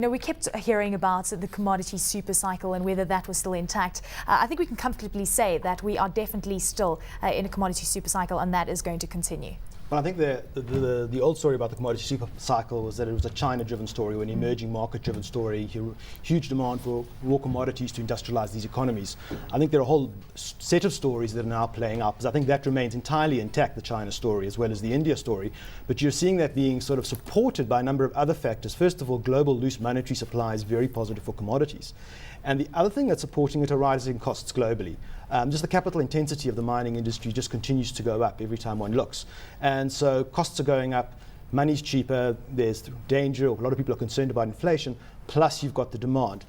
We kept hearing about the commodity super cycle and whether that was still intact. I think we can comfortably say that we are definitely still in a commodity super cycle, and that is going to continue. Well, I think the old story about the commodity super cycle was that it was a China-driven story, an emerging market-driven story, huge demand for raw commodities to industrialize these economies. I think there are a whole set of stories that are now playing out, because I think that remains entirely intact, the China story as well as the India story. But you're seeing that being sort of supported by a number of other factors. First of all, global loose monetary supply is very positive for commodities. And the other thing that's supporting it are rising costs globally. Just the capital intensity of the mining industry just continues to go up every time one looks. And so costs are going up, money's cheaper, there's danger, or a lot of people are concerned about inflation, plus you've got the demand.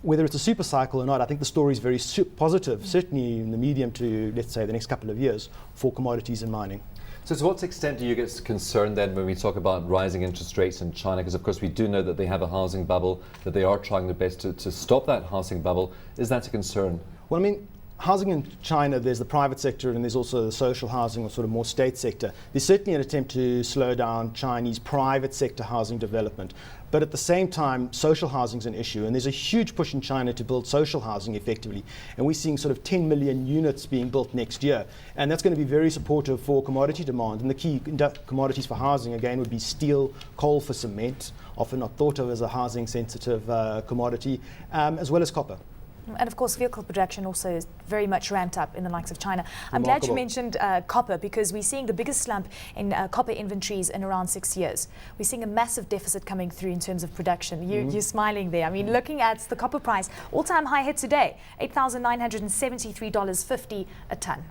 Whether it's a super cycle or not, I think the story is very positive, certainly in the medium to, let's say, the next couple of years for commodities and mining. So to what extent do you get concerned then when we talk about rising interest rates in China? Because of course we do know that they have a housing bubble, that they are trying their best to stop that housing bubble. Is that a concern? Well, I mean, housing in China, there's the private sector and there's also the social housing, or sort of more state sector. There's certainly an attempt to slow down Chinese private sector housing development. But at the same time, social housing is an issue, and there's a huge push in China to build social housing effectively. And we're seeing sort of 10 million units being built next year. And that's going to be very supportive for commodity demand. And the key commodities for housing, again, would be steel, coal for cement, often not thought of as a housing sensitive commodity, as well as copper. And of course, vehicle production also is very much ramped up in the likes of China. I'm glad you mentioned copper, because we're seeing the biggest slump in copper inventories in around 6 years. We're seeing a massive deficit coming through in terms of production. You're smiling there. I mean, looking at the copper price, all-time high hit today, $8,973.50 a ton.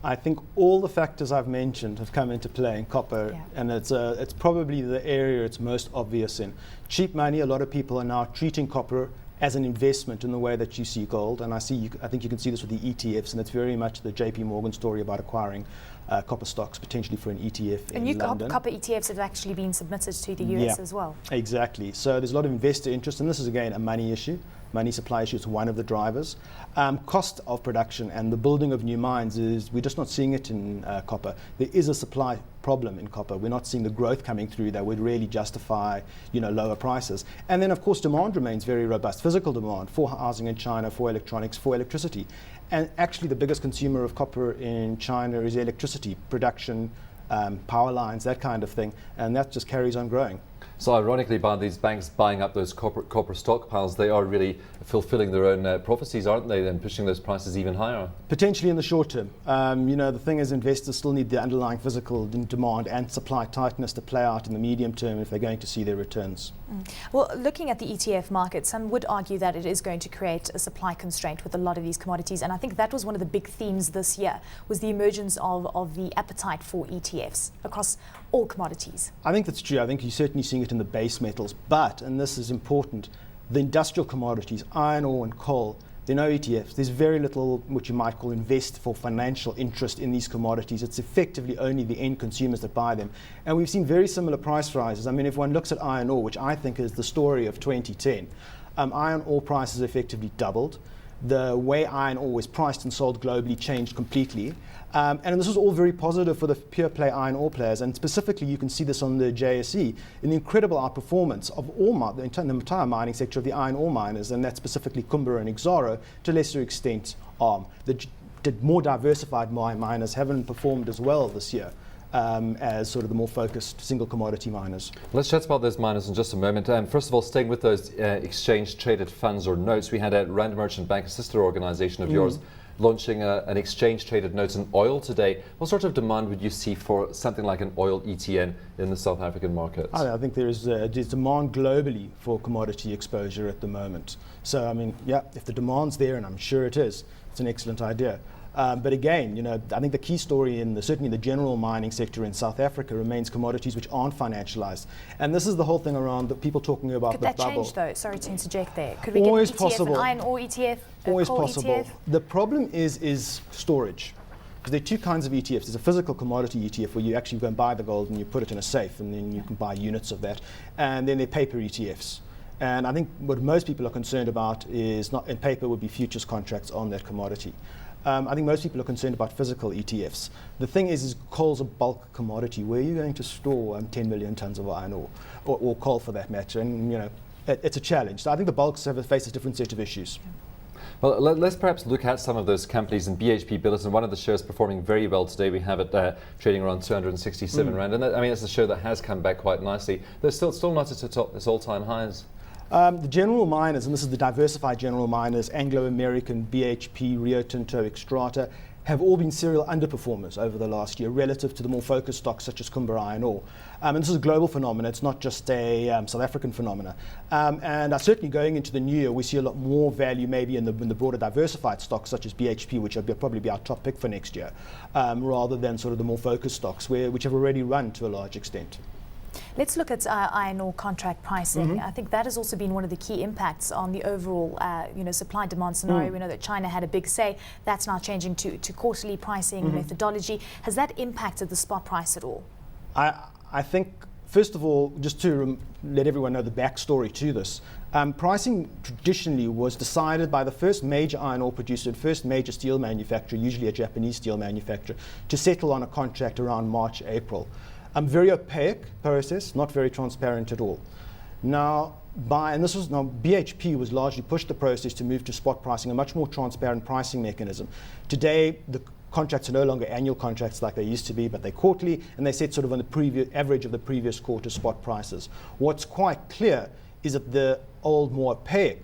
I think all the factors I've mentioned have come into play in copper, and it's probably the area it's most obvious in. Cheap money, a lot of people are now treating copper as an investment in the way that you see gold, and I think you can see this with the ETFs, and it's very much the JP Morgan story about acquiring copper stocks potentially for an ETF in London. And copper ETFs have actually been submitted to the US as well. Exactly. So there's a lot of investor interest, and this is again a money issue. Money supply issue is one of the drivers. Cost of production and the building of new mines we're just not seeing it in copper. There is a supply problem in copper. We're not seeing the growth coming through that would really justify, lower prices. And then of course demand remains very robust. Physical demand for housing in China, for electronics, for electricity. And actually the biggest consumer of copper in China is electricity production, power lines, that kind of thing. And that just carries on growing. So ironically, by these banks buying up those copper stockpiles, they are really fulfilling their own prophecies, aren't they, and pushing those prices even higher? Potentially in the short term. The thing is, investors still need the underlying physical demand and supply tightness to play out in the medium term if they're going to see their returns. Well, looking at the ETF market, some would argue that it is going to create a supply constraint with a lot of these commodities, and I think that was one of the big themes this year, was the emergence of the appetite for ETFs across all commodities. I think that's true. I think you're certainly seeing it in the base metals, but, and this is important, the industrial commodities, iron ore and coal, there are no ETFs. There's very little what you might call invest for financial interest in these commodities. It's effectively only the end consumers that buy them. And we've seen very similar price rises. I mean, if one looks at iron ore, which I think is the story of 2010, iron ore prices effectively doubled. The way iron ore was priced and sold globally changed completely. And this was all very positive for the pure play iron ore players. And specifically, you can see this on the JSE in the incredible outperformance of the entire mining sector of the iron ore miners, and that's specifically Kumba and Exxaro, to a lesser extent ARM. The more diversified miners haven't performed as well this year as sort of the more focused single commodity miners. Let's chat about those miners in just a moment. First of all, staying with those exchange-traded funds or notes, we had a Rand Merchant Bank, a sister organisation of yours, launching an exchange-traded notes in oil today. What sort of demand would you see for something like an oil ETN in the South African market? I think there's demand globally for commodity exposure at the moment. So, I mean, if the demand's there, and I'm sure it is, it's an excellent idea. But again, I think the key story certainly the general mining sector in South Africa remains commodities which aren't financialized. And this is the whole thing around the people talking about the bubble. Could that change though? Sorry to interject there. Could we Always get an ETF, possible. an iron ore ETF, Always coal possible. ETF? The problem is storage. Because there are two kinds of ETFs. There's a physical commodity ETF where you actually go and buy the gold and you put it in a safe and then you can buy units of that. And then there are paper ETFs. And I think what most people are concerned about is not in paper would be futures contracts on that commodity. I think most people are concerned about physical ETFs. The thing is coal's a bulk commodity. Where are you going to store 10 million tons of iron ore, or coal for that matter? And it's a challenge. So I think the bulks have faced a different set of issues. Well, let's perhaps look at some of those companies in BHP Billiton. One of the shares performing very well today. We have it trading around 267 Rand. And that, I mean, it's a share that has come back quite nicely. They're still not at its all-time highs. The general miners, and this is the diversified general miners, Anglo American, BHP, Rio Tinto, Xstrata, have all been serial underperformers over the last year relative to the more focused stocks such as Kumba Iron Ore. And this is a global phenomenon, it's not just a South African phenomenon. And certainly going into the new year, we see a lot more value maybe in the broader diversified stocks such as BHP, which will probably be our top pick for next year, rather than sort of the more focused stocks, which have already run to a large extent. Let's look at iron ore contract pricing. I think that has also been one of the key impacts on the overall supply-demand scenario. We know that China had a big say. That's now changing to quarterly pricing methodology. Has that impacted the spot price at all? I think, first of all, just to let everyone know the backstory to this, pricing traditionally was decided by the first major iron ore producer and first major steel manufacturer, usually a Japanese steel manufacturer, to settle on a contract around March, April. Very opaque process, not very transparent at all. Now, BHP was largely pushed the process to move to spot pricing, a much more transparent pricing mechanism. Today, the contracts are no longer annual contracts like they used to be, but they're quarterly, and they set sort of on the previous average of the previous quarter spot prices. What's quite clear is that the old, more opaque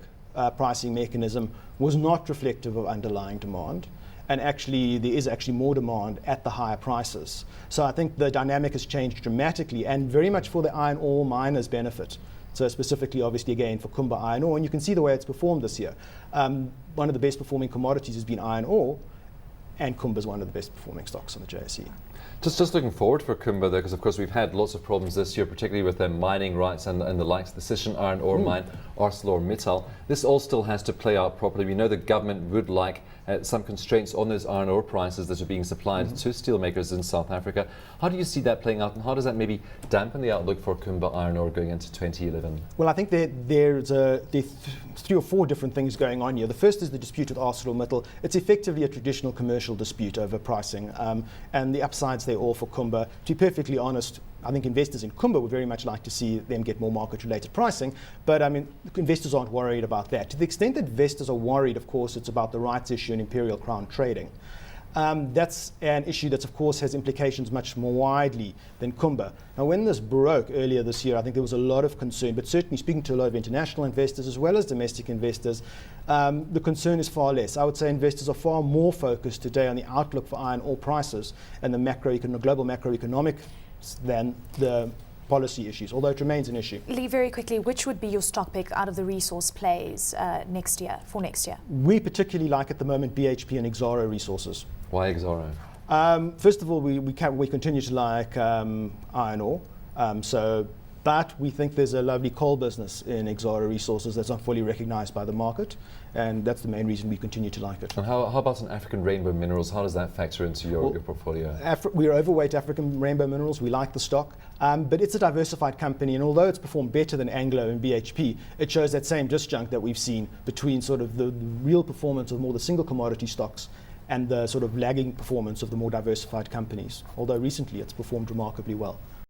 pricing mechanism was not reflective of underlying demand. And actually, there is actually more demand at the higher prices. So I think the dynamic has changed dramatically and very much for the iron ore miners' benefit. So specifically, obviously, again, for Kumba Iron Ore, and you can see the way it's performed this year. One of the best performing commodities has been iron ore, and Kumba is one of the best performing stocks on the JSE. Just looking forward for Kumba there, because of course we've had lots of problems this year, particularly with their mining rights and the likes, the Sishen iron ore mine, ArcelorMittal. This all still has to play out properly. We know the government would like some constraints on those iron ore prices that are being supplied to steelmakers in South Africa. How do you see that playing out, and how does that maybe dampen the outlook for Kumba Iron Ore going into 2011? Well, I think there's 3 or 4 different things going on here. The first is the dispute with ArcelorMittal. It's effectively a traditional commercial dispute over pricing, and the upsides they're all for Kumba. To be perfectly honest, I think investors in Kumba would very much like to see them get more market-related pricing, but I mean, investors aren't worried about that. To the extent that investors are worried, of course, it's about the rights issue and Imperial Crown trading. That's an issue that, of course, has implications much more widely than Kumba. Now, when this broke earlier this year, I think there was a lot of concern, but certainly speaking to a lot of international investors as well as domestic investors, the concern is far less. I would say investors are far more focused today on the outlook for iron ore prices and the global macroeconomic than the policy issues, although it remains an issue. Leigh, very quickly, which would be your stock pick out of the resource plays next year? We particularly like at the moment BHP and Exxaro Resources. Why Exxaro? First of all, we continue to like iron ore, but we think there's a lovely coal business in Exxaro Resources that's not fully recognised by the market, and that's the main reason we continue to like it. And how about an African Rainbow Minerals? How does that factor into your portfolio? We're overweight African Rainbow Minerals. We like the stock, but it's a diversified company, and although it's performed better than Anglo and BHP, it shows that same disjunct that we've seen between sort of the real performance of more the single commodity stocks and the sort of lagging performance of the more diversified companies, although recently it's performed remarkably well.